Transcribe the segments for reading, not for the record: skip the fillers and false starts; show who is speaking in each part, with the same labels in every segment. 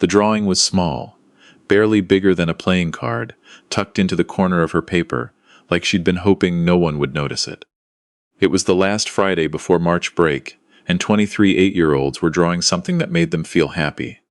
Speaker 1: The drawing was small, barely bigger than a playing card, tucked into the corner of her paper, like she'd been hoping no one would notice it. It was the last Friday before March break, and 23 8-year-olds were drawing something that made them feel happy.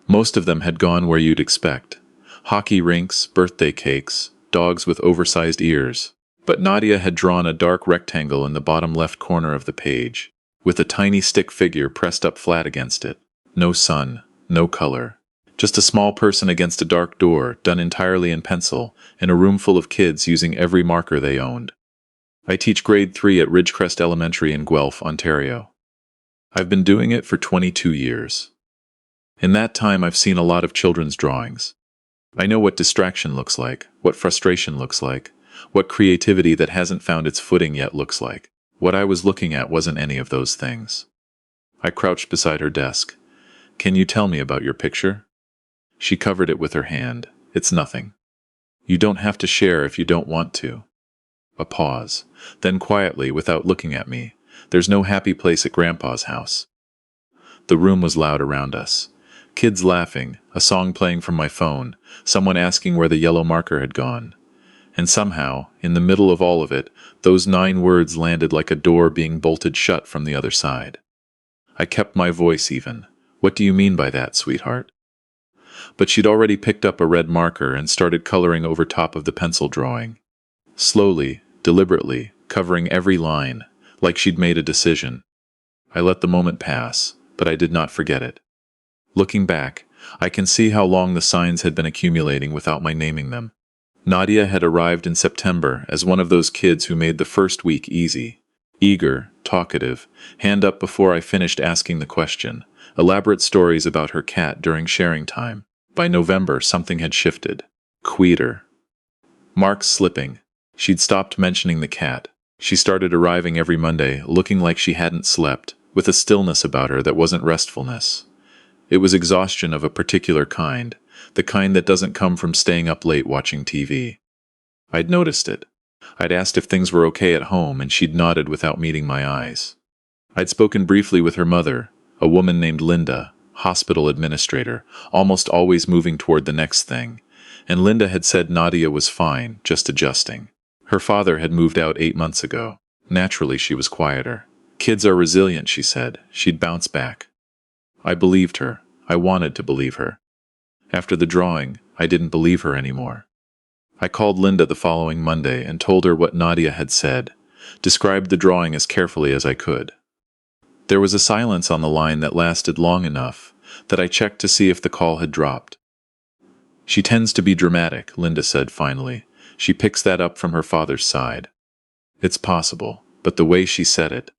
Speaker 1: Most of them had gone where you'd expect: hockey rinks, birthday cakes, dogs with oversized ears. But Nadia had drawn a dark rectangle in the bottom left corner of the page, with a tiny stick figure pressed up flat against it. No sun, no color. Just a small person against a dark door, done entirely in pencil, in a room full of kids using every marker they owned. I teach grade 3 at Ridgecrest Elementary in Guelph, Ontario. I've been doing it for 22 years. In that time, I've seen a lot of children's drawings. I know what distraction looks like, what frustration looks like, what creativity that hasn't found its footing yet looks like. What I was looking at wasn't any of those things. I crouched beside her desk. "Can you tell me about your picture?" She covered it with her hand. "It's nothing. You don't have to share if you don't want to." A pause. Then quietly, without looking at me, "There's no happy place at Grandpa's house." The room was loud around us. Kids laughing, a song playing from my phone, someone asking where the yellow marker had gone. And somehow, in the middle of all of it, those 9 words landed like a door being bolted shut from the other side. I kept my voice even. "What do you mean by that, sweetheart?" But she'd already picked up a red marker and started coloring over top of the pencil drawing. Slowly, deliberately, covering every line, like she'd made a decision. I let the moment pass, but I did not forget it. Looking back, I can see how long the signs had been accumulating without my naming them. Nadia had arrived in September as one of those kids who made the first week easy. Eager, talkative, hand up before I finished asking the question, elaborate stories about her cat during sharing time. By November, something had shifted. Quieter. Marks slipping. She'd stopped mentioning the cat. She started arriving every Monday, looking like she hadn't slept, with a stillness about her that wasn't restfulness. It was exhaustion of a particular kind, the kind that doesn't come from staying up late watching TV. I'd noticed it. I'd asked if things were okay at home, and she'd nodded without meeting my eyes. I'd spoken briefly with her mother, a woman named Linda, hospital administrator, almost always moving toward the next thing, and Linda had said Nadia was fine, just adjusting. Her father had moved out 8 months ago. Naturally, she was quieter. "Kids are resilient," she said. She'd bounce back. I believed her. I wanted to believe her. After the drawing, I didn't believe her anymore. I called Linda the following Monday and told her what Nadia had said, described the drawing as carefully as I could. There was a silence on the line that lasted long enough that I checked to see if the call had dropped. "She tends to be dramatic," Linda said finally. "She picks that up from her father's side." It's possible, but the way she said it.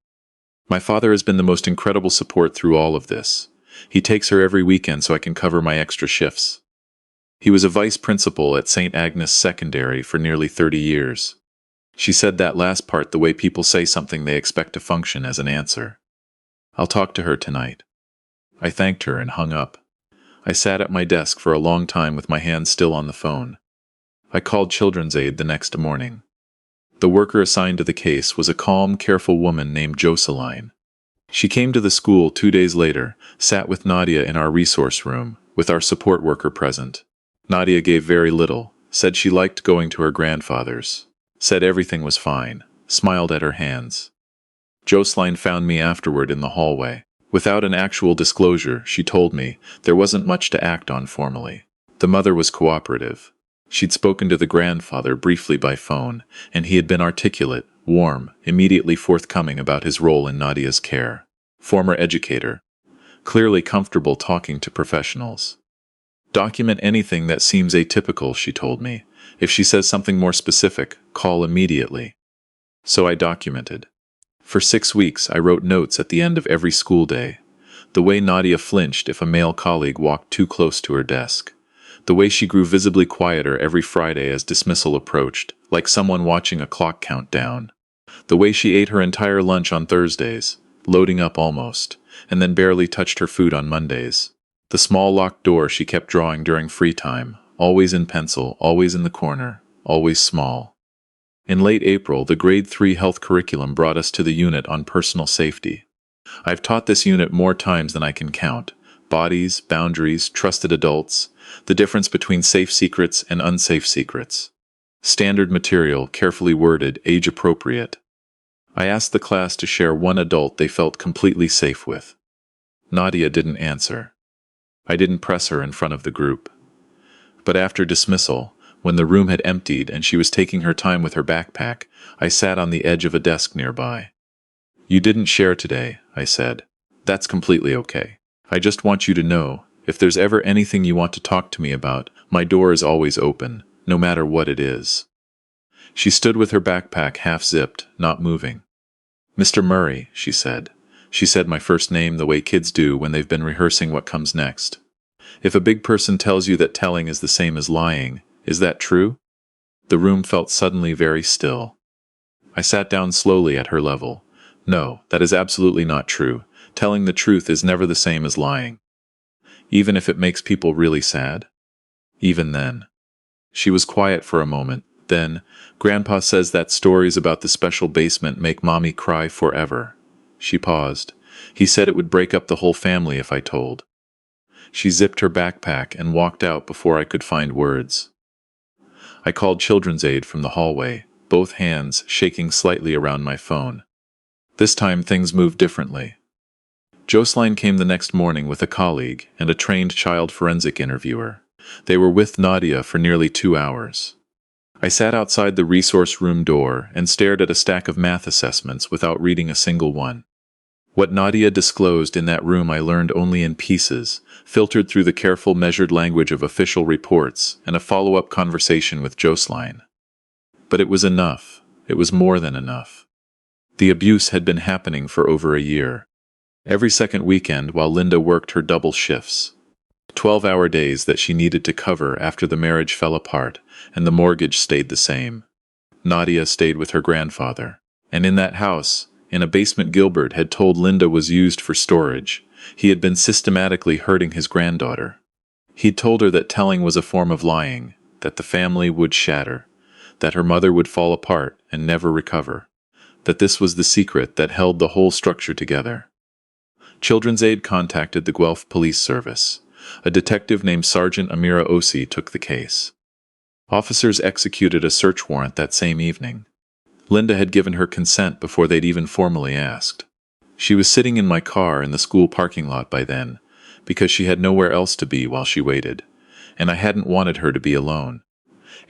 Speaker 1: My father has been the most incredible support through all of this. He takes her every weekend so I can cover my extra shifts. He was a vice principal at St. Agnes Secondary for nearly 30 years. She said that last part the way people say something they expect to function as an answer. "I'll talk to her tonight." I thanked her and hung up. I sat at my desk for a long time with my hand still on the phone. I called Children's Aid the next morning. The worker assigned to the case was a calm, careful woman named Joseline. She came to the school 2 days later, sat with Nadia in our resource room, with our support worker present. Nadia gave very little, said she liked going to her grandfather's, said everything was fine, smiled at her hands. Joseline found me afterward in the hallway. Without an actual disclosure, she told me there wasn't much to act on formally. The mother was cooperative. She'd spoken to the grandfather briefly by phone, and he had been articulate, warm, immediately forthcoming about his role in Nadia's care. Former educator. Clearly comfortable talking to professionals. "Document anything that seems atypical," she told me. "If she says something more specific, call immediately." So I documented. For 6 weeks, I wrote notes at the end of every school day. The way Nadia flinched if a male colleague walked too close to her desk. The way she grew visibly quieter every Friday as dismissal approached, like someone watching a clock count down. The way she ate her entire lunch on Thursdays, loading up almost, and then barely touched her food on Mondays. The small locked door she kept drawing during free time, always in pencil, always in the corner, always small. In late April, the grade 3 health curriculum brought us to the unit on personal safety. I've taught this unit more times than I can count, Bodies, boundaries, trusted adults, the difference between safe secrets and unsafe secrets. Standard material, carefully worded, age-appropriate. I asked the class to share one adult they felt completely safe with. Nadia didn't answer. I didn't press her in front of the group. But after dismissal, when the room had emptied and she was taking her time with her backpack, I sat on the edge of a desk nearby. "You didn't share today," I said. "That's completely okay. I just want you to know, if there's ever anything you want to talk to me about, my door is always open, no matter what it is." She stood with her backpack half-zipped, not moving. "Mr. Murray," she said. She said my first name the way kids do when they've been rehearsing what comes next. "If a big person tells you that telling is the same as lying, is that true?" The room felt suddenly very still. I sat down slowly at her level. "No, that is absolutely not true. Telling the truth is never the same as lying. Even if it makes people really sad?" "Even then." She was quiet for a moment. Then, "Grandpa says that stories about the special basement make Mommy cry forever." She paused. "He said it would break up the whole family if I told." She zipped her backpack and walked out before I could find words. I called Children's Aid from the hallway, both hands shaking slightly around my phone. This time things moved differently. Jocelyn came the next morning with a colleague and a trained child forensic interviewer. They were with Nadia for nearly 2 hours. I sat outside the resource room door and stared at a stack of math assessments without reading a single one. What Nadia disclosed in that room I learned only in pieces, filtered through the careful measured language of official reports and a follow-up conversation with Jocelyn. But it was enough. It was more than enough. The abuse had been happening for over a year. Every second weekend while Linda worked her double shifts. 12-hour days that she needed to cover after the marriage fell apart and the mortgage stayed the same. Nadia stayed with her grandfather. And in that house, in a basement Gilbert had told Linda was used for storage, he had been systematically hurting his granddaughter. He'd told her that telling was a form of lying, that the family would shatter, that her mother would fall apart and never recover, that this was the secret that held the whole structure together. Children's Aid contacted the Guelph Police Service. A detective named Sergeant Amira Osi took the case. Officers executed a search warrant that same evening. Linda had given her consent before they'd even formally asked. She was sitting in my car in the school parking lot by then, because she had nowhere else to be while she waited, and I hadn't wanted her to be alone.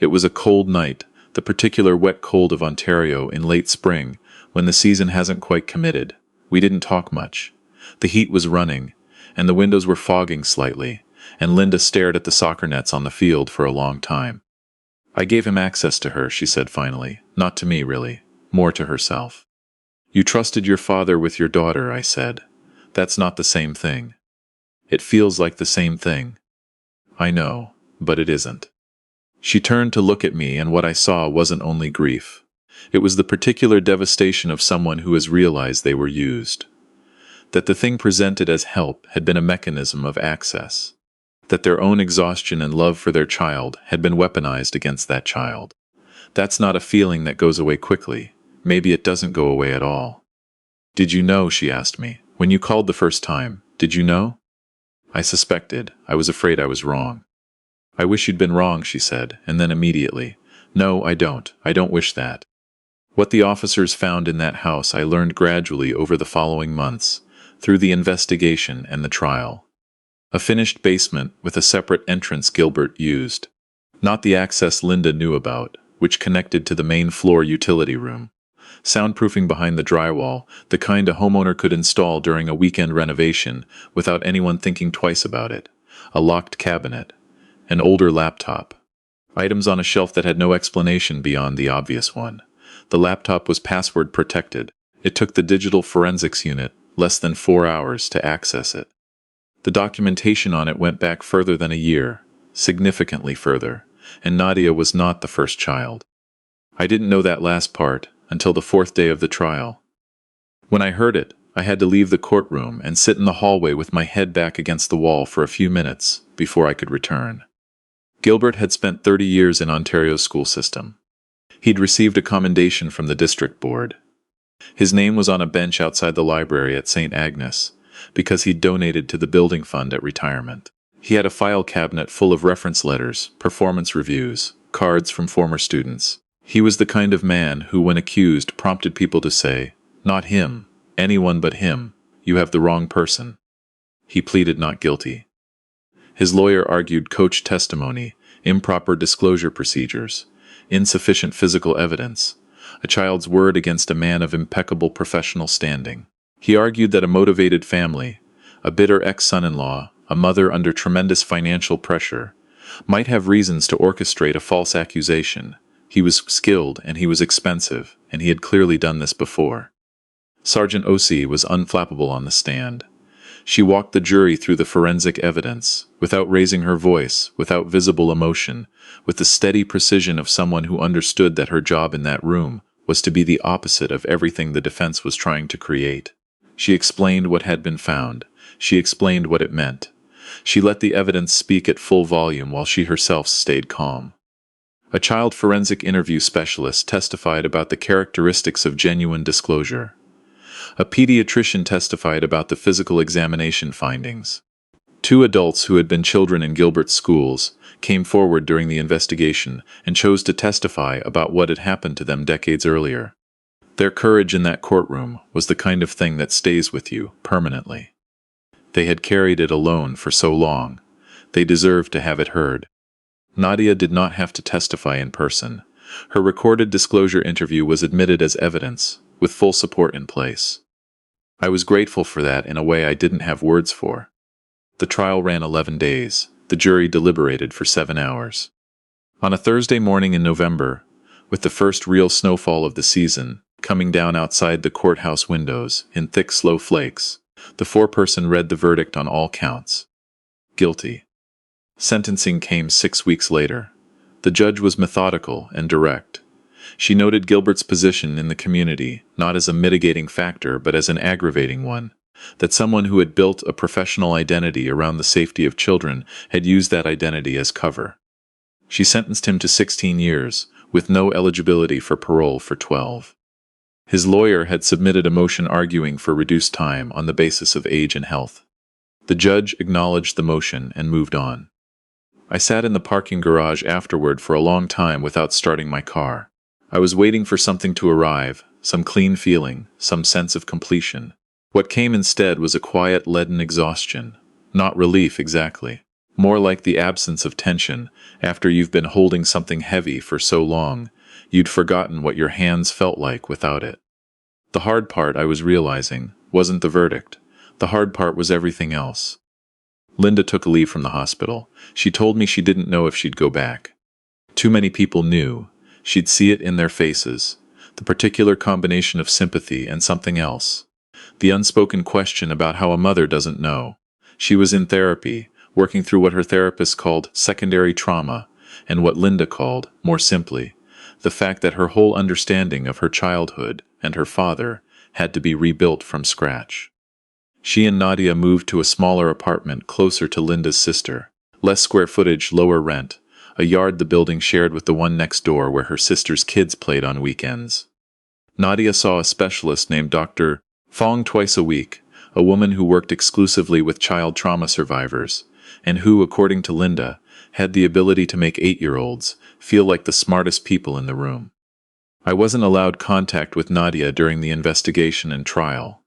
Speaker 1: It was a cold night, the particular wet cold of Ontario in late spring, when the season hasn't quite committed. We didn't talk much. The heat was running, and the windows were fogging slightly, and Linda stared at the soccer nets on the field for a long time. "I gave him access to her," she said finally. "Not to me, really. More to herself." "You trusted your father with your daughter," I said. "That's not the same thing." "It feels like the same thing." "I know, but it isn't." She turned to look at me, and what I saw wasn't only grief. It was the particular devastation of someone who has realized they were used. That the thing presented as help had been a mechanism of access. That their own exhaustion and love for their child had been weaponized against that child. That's not a feeling that goes away quickly. Maybe it doesn't go away at all. "Did you know?" she asked me. "When you called the first time, did you know?" I suspected. I was afraid I was wrong. "I wish you'd been wrong," she said, and then immediately, "No, I don't. I don't wish that." What the officers found in that house I learned gradually over the following months, through the investigation and the trial. A finished basement with a separate entrance Gilbert used. Not the access Linda knew about, which connected to the main floor utility room. Soundproofing behind the drywall, the kind a homeowner could install during a weekend renovation without anyone thinking twice about it. A locked cabinet. An older laptop. Items on a shelf that had no explanation beyond the obvious one. The laptop was password protected. It took the digital forensics unit less than 4 hours to access it. The documentation on it went back further than a year, significantly further, and Nadia was not the first child. I didn't know that last part until the 4th day of the trial. When I heard it, I had to leave the courtroom and sit in the hallway with my head back against the wall for a few minutes before I could return. Gilbert had spent 30 years in Ontario's school system. He'd received a commendation from the district board. His name was on a bench outside the library at St. Agnes, because he'd donated to the building fund at retirement. He had a file cabinet full of reference letters, performance reviews, cards from former students. He was the kind of man who, when accused, prompted people to say, "Not him, anyone but him, you have the wrong person." He pleaded not guilty. His lawyer argued coach testimony, improper disclosure procedures, insufficient physical evidence, a child's word against a man of impeccable professional standing. He argued that a motivated family, a bitter ex-son-in-law, a mother under tremendous financial pressure, might have reasons to orchestrate a false accusation. He was skilled and he was expensive, and he had clearly done this before. Sergeant O.C. was unflappable on the stand. She walked the jury through the forensic evidence, without raising her voice, without visible emotion, with the steady precision of someone who understood that her job in that room was to be the opposite of everything the defense was trying to create. She explained what had been found. She explained what it meant. She let the evidence speak at full volume while she herself stayed calm. A child forensic interview specialist testified about the characteristics of genuine disclosure. A pediatrician testified about the physical examination findings. 2 adults who had been children in Gilbert's schools came forward during the investigation and chose to testify about what had happened to them decades earlier. Their courage in that courtroom was the kind of thing that stays with you permanently. They had carried it alone for so long. They deserved to have it heard. Nadia did not have to testify in person. Her recorded disclosure interview was admitted as evidence, with full support in place. I was grateful for that in a way I didn't have words for. The trial ran 11 days. The jury deliberated for 7 hours. On a Thursday morning in November, with the first real snowfall of the season coming down outside the courthouse windows in thick, slow flakes, the foreperson read the verdict on all counts. Guilty. Sentencing came 6 weeks later. The judge was methodical and direct. She noted Gilbert's position in the community not as a mitigating factor but as an aggravating one, that someone who had built a professional identity around the safety of children had used that identity as cover. She sentenced him to 16 years, with no eligibility for parole for 12. His lawyer had submitted a motion arguing for reduced time on the basis of age and health. The judge acknowledged the motion and moved on. I sat in the parking garage afterward for a long time without starting my car. I was waiting for something to arrive, some clean feeling, some sense of completion. What came instead was a quiet, leaden exhaustion. Not relief exactly. More like the absence of tension after you've been holding something heavy for so long, you'd forgotten what your hands felt like without it. The hard part, I was realizing, wasn't the verdict. The hard part was everything else. Linda took a leave from the hospital. She told me she didn't know if she'd go back. Too many people knew. She'd see it in their faces. The particular combination of sympathy and something else. The unspoken question about how a mother doesn't know. She was in therapy, working through what her therapist called secondary trauma, and what Linda called, more simply, the fact that her whole understanding of her childhood and her father had to be rebuilt from scratch. She and Nadia moved to a smaller apartment closer to Linda's sister. Less square footage, lower rent, a yard the building shared with the one next door where her sister's kids played on weekends. Nadia saw a specialist named Dr. Fong twice a week, a woman who worked exclusively with child trauma survivors, and who, according to Linda, had the ability to make 8-year-olds feel like the smartest people in the room. I wasn't allowed contact with Nadia during the investigation and trial.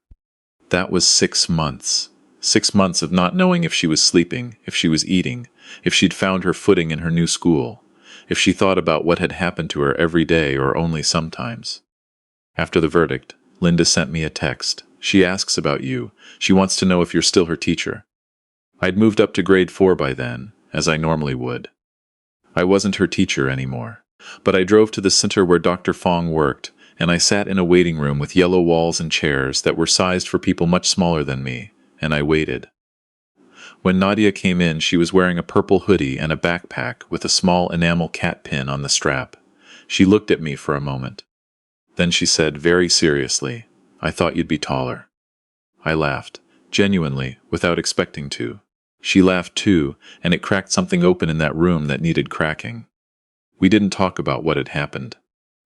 Speaker 1: That was 6 months. 6 months of not knowing if she was sleeping, if she was eating, if she'd found her footing in her new school, if she thought about what had happened to her every day or only sometimes. After the verdict, Linda sent me a text. She asks about you. She wants to know if you're still her teacher. I'd moved up to grade 4 by then, as I normally would. I wasn't her teacher anymore, but I drove to the center where Dr. Fong worked, and I sat in a waiting room with yellow walls and chairs that were sized for people much smaller than me, and I waited. When Nadia came in, she was wearing a purple hoodie and a backpack with a small enamel cat pin on the strap. She looked at me for a moment. Then she said very seriously, "I thought you'd be taller." I laughed, genuinely, without expecting to. She laughed too, and it cracked something open in that room that needed cracking. We didn't talk about what had happened.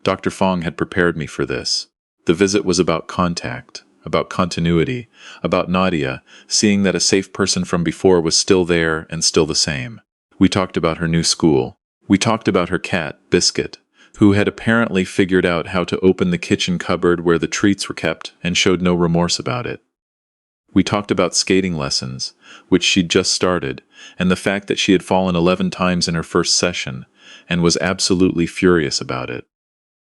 Speaker 1: Dr. Fong had prepared me for this. The visit was about contact, about continuity, about Nadia, seeing that a safe person from before was still there and still the same. We talked about her new school. We talked about her cat, Biscuit, who had apparently figured out how to open the kitchen cupboard where the treats were kept and showed no remorse about it. We talked about skating lessons, which she'd just started, and the fact that she had fallen 11 times in her first session, and was absolutely furious about it.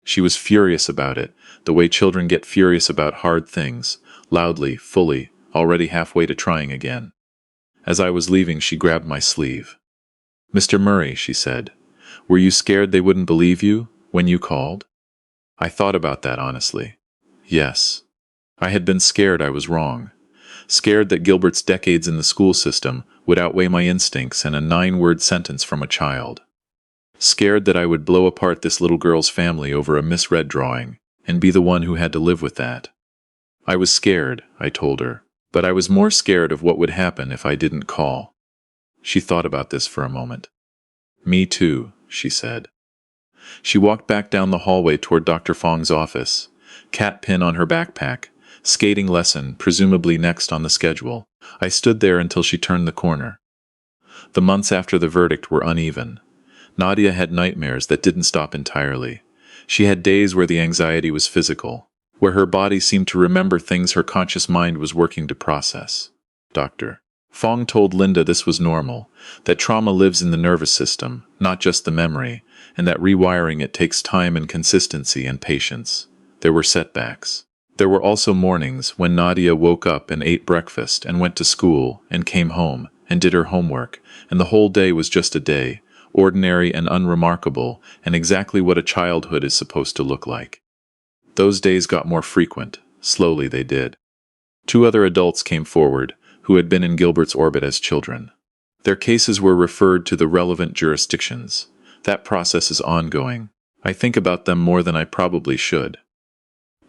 Speaker 1: She was furious about it, the way children get furious about hard things, loudly, fully, already halfway to trying again. As I was leaving, she grabbed my sleeve. "Mr. Murray," she said, "were you scared they wouldn't believe you when you called?" I thought about that honestly. Yes. I had been scared I was wrong. Scared that Gilbert's decades in the school system would outweigh my instincts and a 9-word sentence from a child. Scared that I would blow apart this little girl's family over a misread drawing, and be the one who had to live with that. I was scared, I told her, but I was more scared of what would happen if I didn't call. She thought about this for a moment. "Me too," she said. She walked back down the hallway toward Dr. Fong's office, cat pin on her backpack, skating lesson presumably next on the schedule. I stood there until she turned the corner. The months after the verdict were uneven. Nadia had nightmares that didn't stop entirely. She had days where the anxiety was physical, where her body seemed to remember things her conscious mind was working to process. Dr. Fong told Linda this was normal, that trauma lives in the nervous system, not just the memory, and that rewiring it takes time and consistency and patience. There were setbacks. There were also mornings when Nadia woke up and ate breakfast and went to school and came home and did her homework, and the whole day was just a day, ordinary and unremarkable, and exactly what a childhood is supposed to look like. Those days got more frequent. Slowly they did. 2 other adults came forward, who had been in Gilbert's orbit as children. Their cases were referred to the relevant jurisdictions. That process is ongoing. I think about them more than I probably should.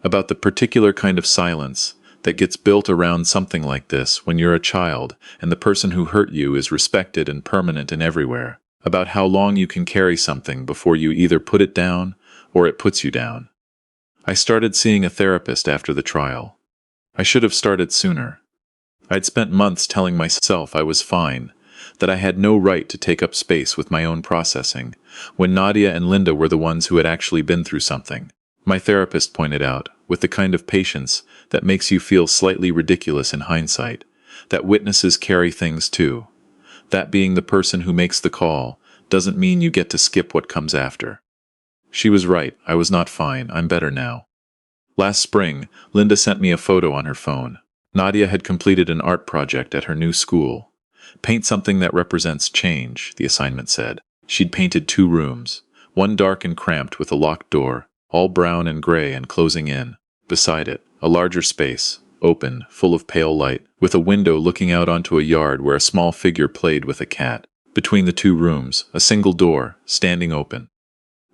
Speaker 1: About the particular kind of silence that gets built around something like this when you're a child and the person who hurt you is respected and permanent and everywhere. About how long you can carry something before you either put it down or it puts you down. I started seeing a therapist after the trial. I should have started sooner. I'd spent months telling myself I was fine, that I had no right to take up space with my own processing, when Nadia and Linda were the ones who had actually been through something. My therapist pointed out, with the kind of patience that makes you feel slightly ridiculous in hindsight, that witnesses carry things too. That being the person who makes the call doesn't mean you get to skip what comes after. She was right, I was not fine, I'm better now. Last spring, Linda sent me a photo on her phone. Nadia had completed an art project at her new school. Paint something that represents change, the assignment said. She'd painted 2 rooms, one dark and cramped with a locked door, all brown and gray and closing in. Beside it, a larger space, open, full of pale light, with a window looking out onto a yard where a small figure played with a cat. Between the 2 rooms, a single door, standing open.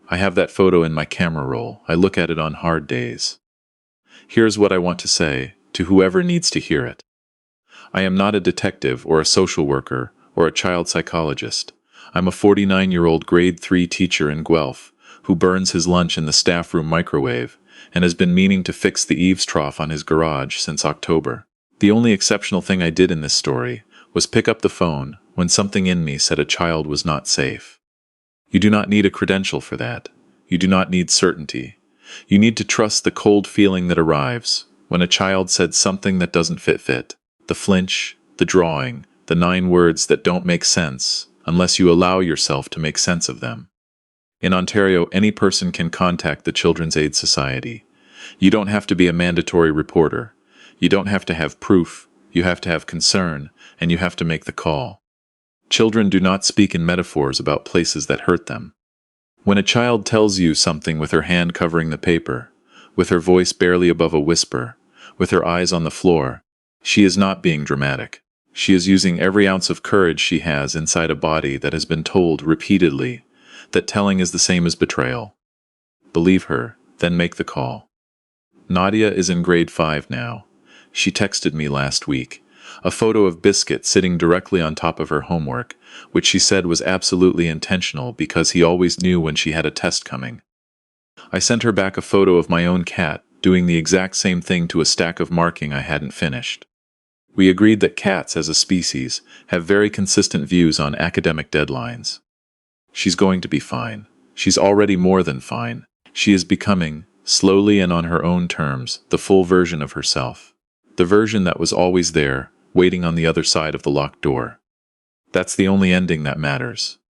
Speaker 1: I have that photo in my camera roll. I look at it on hard days. Here's what I want to say, to whoever needs to hear it. I am not a detective or a social worker or a child psychologist. I'm a 49-year-old grade 3 teacher in Guelph who burns his lunch in the staff room microwave and has been meaning to fix the eaves trough on his garage since October. The only exceptional thing I did in this story was pick up the phone when something in me said a child was not safe. You do not need a credential for that. You do not need certainty. You need to trust the cold feeling that arrives when a child said something that doesn't fit. The flinch, the drawing, the 9 words that don't make sense unless you allow yourself to make sense of them. In Ontario, any person can contact the Children's Aid Society. You don't have to be a mandatory reporter. You don't have to have proof. You have to have concern, and you have to make the call. Children do not speak in metaphors about places that hurt them. When a child tells you something with her hand covering the paper, with her voice barely above a whisper, with her eyes on the floor, she is not being dramatic. She is using every ounce of courage she has inside a body that has been told repeatedly that telling is the same as betrayal. Believe her, then make the call. Nadia is in grade 5 now. She texted me last week, a photo of Biscuit sitting directly on top of her homework, which she said was absolutely intentional because he always knew when she had a test coming. I sent her back a photo of my own cat, doing the exact same thing to a stack of marking I hadn't finished. We agreed that cats, as a species, have very consistent views on academic deadlines. She's going to be fine. She's already more than fine. She is becoming, slowly and on her own terms, the full version of herself. The version that was always there, waiting on the other side of the locked door. That's the only ending that matters.